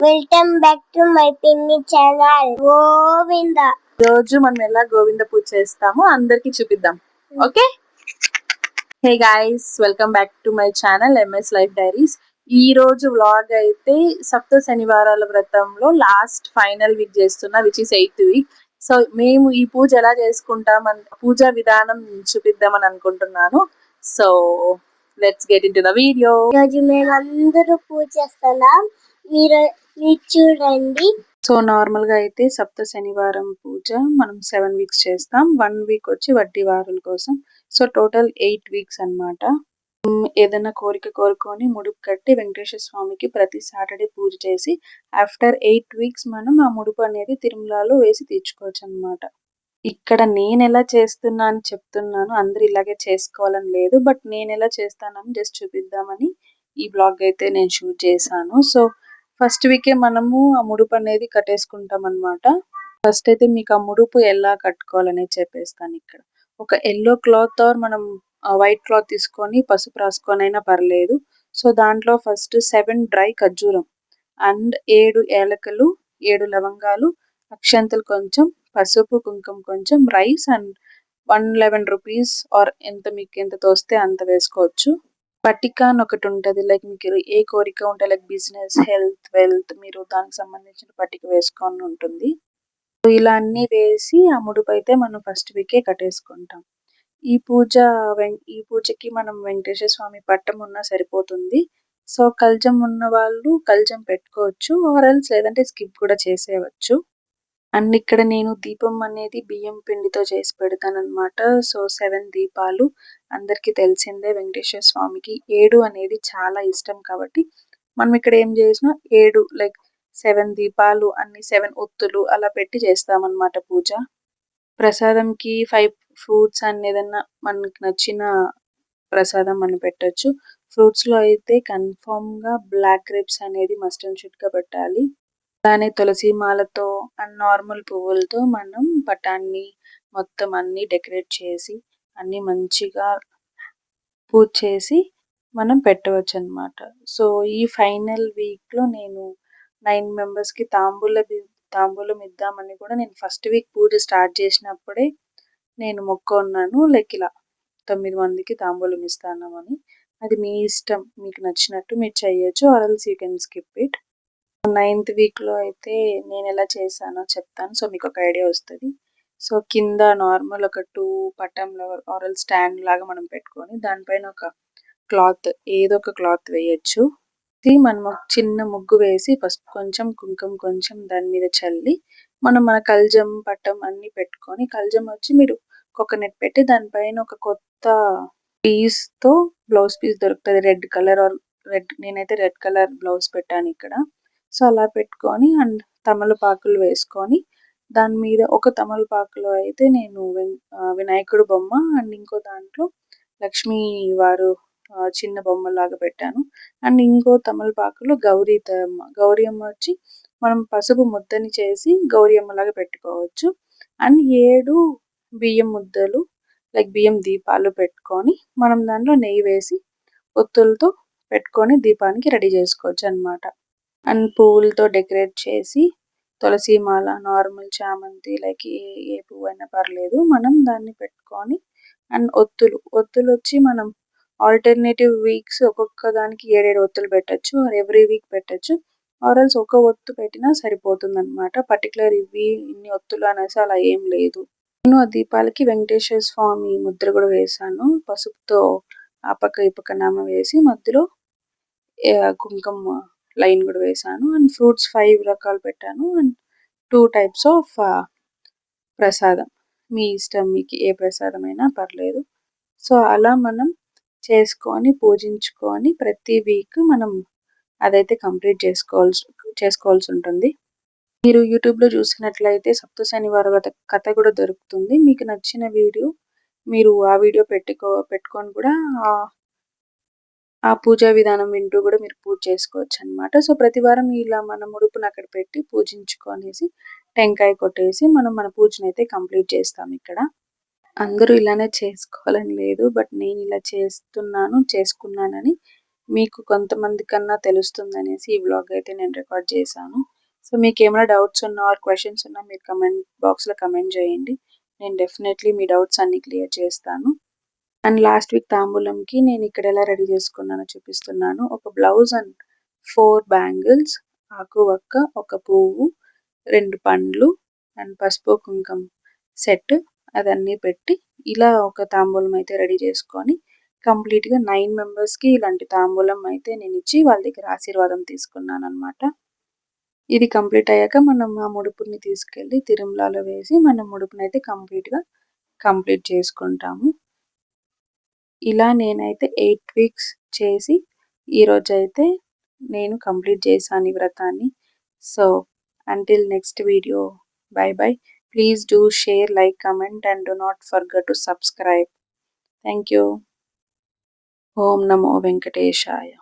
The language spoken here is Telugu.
వెల్కమ్ బ్యాక్ టు మై పిన్ని ఛానల్ గోవింద. రోజు మనం ఎలా గోవింద పూజ చేస్తామో అందరికి చూపిద్దాం. Okay, hey guys, welcome back to my channel MS life diaries. ఈ రోజు వ్లాగ్ అయితే సప్త శనివారాల వ్రతంలో లాస్ట్ ఫైనల్ వీక్ చేస్తున్నా, which is 8th week. So మేము ఈ పూజ ఎలా చేసుకుంటాం పూజా విధానం చూపిద్దామని అనుకుంటున్నాను. So let's get in to the video. ఈరోజు మేము అందరూ పూజ చేస్తున్నాం, మీరు చూడండి. సో నార్మల్ గా అయితే సప్త శనివారం పూజ మనం 7 వీక్స్ చేస్తాం. 1 వీక్ వచ్చి వడ్డీ వారుల కోసం. సో టోటల్ 8 వీక్స్ అన్నమాట. ఏదైనా కోరిక కోరుకొని ముడుపు కట్టి వెంకటేశ్వర స్వామికి ప్రతి సాటర్డే పూజ చేసి ఆఫ్టర్ 8 వీక్స్ మనం ఆ ముడుపు అనేది తిరుమలలో వేసి తీర్చుకోవచ్చు అన్నమాట. ఇక్కడ నేను ఎలా చేస్తున్నా అని చెప్తున్నాను, అందరు ఇలాగే చేసుకోవాలని లేదు, బట్ నేను ఎలా చేస్తానని జస్ట్ చూపిద్దామని ఈ బ్లాగ్ అయితే నేను షూట్ చేశాను. సో ఫస్ట్ వీకే మనము ఆ ముడుపు అనేది కట్టేసుకుంటాం అన్నమాట. ఫస్ట్ అయితే మీకు ఆ ముడుపు ఎలా కట్టుకోవాలనేది చెప్పేస్తాను. ఇక్కడ ఒక ఎల్లో క్లాత్ ఆర్ మనం వైట్ క్లాత్ తీసుకొని పసుపు రాసుకొని అయినా పర్లేదు. సో దాంట్లో ఫస్ట్ 7 డ్రై ఖర్జూరం అండ్ 7 ఏలకలు, 7 లవంగాలు, అక్షంతలు కొంచెం, పసుపు కుంకుమ కొంచెం, రైస్ అండ్ 111 రూపీస్ ఆర్ మీకు ఎంత తోస్తే అంత వేసుకోవచ్చు. పట్టిక అని ఒకటి ఉంటుంది, లైక్ మీకు ఏ కోరిక ఉంటే లైక్ బిజినెస్, హెల్త్, వెల్త్, మీరు దానికి సంబంధించిన పట్టిక వేసుకొని ఉంటుంది. ఇలా అన్ని వేసి ఆ ముడుపు అయితే మనం ఫస్ట్ వీకే కట్టేసుకుంటాం. ఈ పూజకి మనం వెంకటేశ్వర స్వామి పట్టం ఉన్నా సరిపోతుంది. సో కల్జం ఉన్న వాళ్ళు కల్జం పెట్టుకోవచ్చు, ఆర్ఎల్స్ లేదంటే స్కిప్ కూడా చేసేయవచ్చు. అండ్ ఇక్కడ నేను దీపం అనేది బియ్యం పిండితో చేసి పెడతాను అనమాట. సో 7 దీపాలు అందరికీ తెలిసిందే, వెంకటేశ్వర స్వామికి 7 అనేది చాలా ఇష్టం కాబట్టి మనం ఇక్కడ ఏం చేసినా 7 లైక్ 7 దీపాలు అన్ని 7 ఒత్తులు అలా పెట్టి చేస్తామన్నమాట పూజ. ప్రసాదంకి 5 ఫ్రూట్స్ అండ్ ఏదన్నా మనకి నచ్చిన ప్రసాదం మనం పెట్టచ్చు. ఫ్రూట్స్లో అయితే కన్ఫామ్గా బ్లాక్ గ్రేప్స్ అనేది మస్ట్ అండ్ షుడ్గా పెట్టాలి. అలానే తులసి మాలతో అండ్ నార్మల్ పువ్వులతో మనం పటాన్ని మొత్తం అన్ని డెకరేట్ చేసి అన్ని మంచిగా పూజ చేసి మనం పెట్టవచ్చు అన్నమాట. సో ఈ ఫైనల్ వీక్లో నేను 9 మెంబర్స్కి తాంబూలం ఇద్దామని కూడా నేను ఫస్ట్ వీక్ పూజ స్టార్ట్ చేసినప్పుడే నేను మొక్కున్నాను, లైక్ ఇలా 9 మందికి తాంబూలం ఇస్తానని. అది మీ ఇష్టం, మీకు నచ్చినట్టు మీరు చేయొచ్చు, ఆర్ఎల్స్ you can skip it. 9th వీక్లో అయితే నేను ఎలా చేశానో చెప్తాను, సో మీకు ఒక ఐడియా వస్తుంది. సో కింద నార్మల్ ఒక 2 పటంలో ఆరల్ స్టాండ్ లాగా మనం పెట్టుకొని దానిపైన ఒక క్లాత్, ఏదో ఒక క్లాత్ వేయచ్చు. మనం ఒక చిన్న ముగ్గు వేసి పసుపు కొంచెం కుంకుమ కొంచెం దాని మీద చల్లి మనం మన కల్జం పట్టం అన్ని పెట్టుకొని, కల్జం వచ్చి మీరు కోకోనట్ పెట్టి దానిపైన ఒక కొత్త పీస్తో బ్లౌజ్ పీస్ దొరుకుతుంది, రెడ్ కలర్ ఆర్ నేనైతే రెడ్ కలర్ బ్లౌజ్ పెట్టాను ఇక్కడ. సో అలా పెట్టుకొని అండ్ తమలపాకులు వేసుకొని దాని మీద ఒక తమలపాకులో అయితే నేను వినాయకుడు బొమ్మ అండ్ ఇంకో దాంట్లో లక్ష్మీ వారు చిన్న బొమ్మలాగా పెట్టాను. అండ్ ఇంకో తమలపాకులో గౌరీ అమ్మ వచ్చి మనం పసుపు ముద్దని చేసి గౌరీ అమ్మలాగా పెట్టుకోవచ్చు. అండ్ 7 బియ్యం ముద్దలు లైక్ బియ్యం దీపాలు పెట్టుకొని మనం దాంట్లో నెయ్యి వేసి ఒత్తులతో పెట్టుకొని దీపానికి రెడీ చేసుకోవచ్చు అన్నమాట. అండ్ పువ్వులతో డెకరేట్ చేసి తులసి మాల, నార్మల్ చామంతి, లైక్ ఏ పువ్వు అయినా పర్లేదు, మనం దాన్ని పెట్టుకొని అండ్ ఒత్తులు వచ్చి మనం ఆల్టర్నేటివ్ వీక్స్ ఒక్కొక్క దానికి 7 ఒత్తులు పెట్టచ్చు, ఆర్ ఎవ్రీ వీక్ పెట్టచ్చు, ఆర్ఎల్స్ ఒక ఒత్తు పెట్టినా సరిపోతుంది అనమాట. పర్టికులర్ ఇన్ని ఒత్తులు అనేసి అలా ఏం లేదు. నేను ఆ దీపాలకి వెంకటేశ్వర స్వామి ముద్ర కూడా వేశాను, పసుపుతో ఆ పక్క ఈ పక్క నామ వేసి మధ్యలో కుంకుమ లైన్ కూడా వేసాను. అండ్ ఫ్రూట్స్ 5 రకాలు పెట్టాను అండ్ 2 టైప్స్ ఆఫ్ ప్రసాదం, మీ ఇష్టం, మీకు ఏ ప్రసాదం అయినా పర్లేదు. సో అలా మనం చేసుకొని పూజించుకొని ప్రతి వీక్ మనం అదైతే కంప్లీట్ చేసుకోవాల్సి ఉంటుంది. మీరు యూట్యూబ్లో చూసినట్లయితే సప్త శనివారం కథ కూడా దొరుకుతుంది. మీకు నచ్చిన వీడియో మీరు ఆ వీడియో పెట్టుకొని కూడా ఆ పూజా విధానం వింటూ కూడా మీరు పూజ చేసుకోవచ్చు అనమాట. సో ప్రతి వారం ఇలా మన ముడుపును అక్కడ పెట్టి పూజించుకొనేసి టెంకాయ కొట్టేసి మనం మన పూజను అయితే కంప్లీట్ చేస్తాం. ఇక్కడ అందరూ ఇలానే చేసుకోవాలని లేదు, బట్ నేను ఇలా చేసుకున్నానని మీకు కొంతమంది కన్నా తెలుస్తుందనేసి ఈ వ్లాగ్ అయితే నేను రికార్డ్ చేశాను. సో మీకేమైనా డౌట్స్ ఉన్నా ఆర్ క్వెషన్స్ ఉన్నా మీరు కమెంట్ బాక్స్లో కమెంట్ చేయండి. నేను డెఫినెట్లీ మీ డౌట్స్ అన్ని క్లియర్ చేస్తాను. అండ్ లాస్ట్ వీక్ తాంబూలంకి నేను ఇక్కడ ఎలా రెడీ చేసుకున్నానో చూపిస్తున్నాను. ఒక బ్లౌజ్ అండ్ 4 బ్యాంగిల్స్, ఆకు వక్క, ఒక పువ్వు, 2 పండ్లు అండ్ పసుపు కుంకుమ సెట్ అదన్నీ పెట్టి ఇలా ఒక తాంబూలం అయితే రెడీ చేసుకొని కంప్లీట్గా 9 మెంబర్స్కి ఇలాంటి తాంబూలం అయితే నేను ఇచ్చి వాళ్ళ దగ్గర ఆశీర్వాదం తీసుకున్నాను అనమాట. ఇది కంప్లీట్ అయ్యాక మనం ఆ ముడుపుని తీసుకెళ్ళి తిరుమలలో వేసి మన ముడుపుని అయితే కంప్లీట్ చేసుకుంటాము. ఇలా నేనైతే 8 వీక్స్ చేసి ఈరోజైతే నేను కంప్లీట్ చేశాను ఈ వ్రతాన్ని. So until next video, bye bye. Please do share, like, comment and do not forget to subscribe. Thank you. Om Namo Venkateshaya.